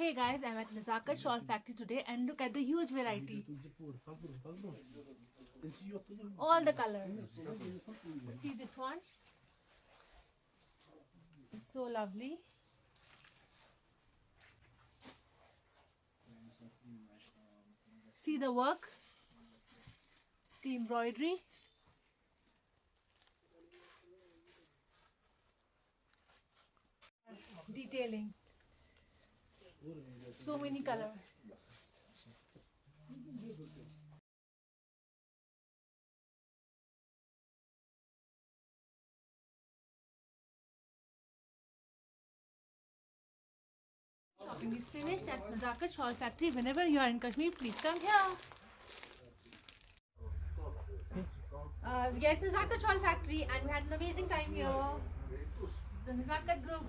Hey guys, I'm at Nazakat Shawl factory today and look at the huge variety. All the colors. See this one? It's so lovely. See the work, the embroidery. Detailing. So many colors. Shopping is finished at Nazakat Shawl factory. Whenever you are in Kashmir, please come here. We are at Nazakat Shawl factory and we had an amazing time here. The Nazakat group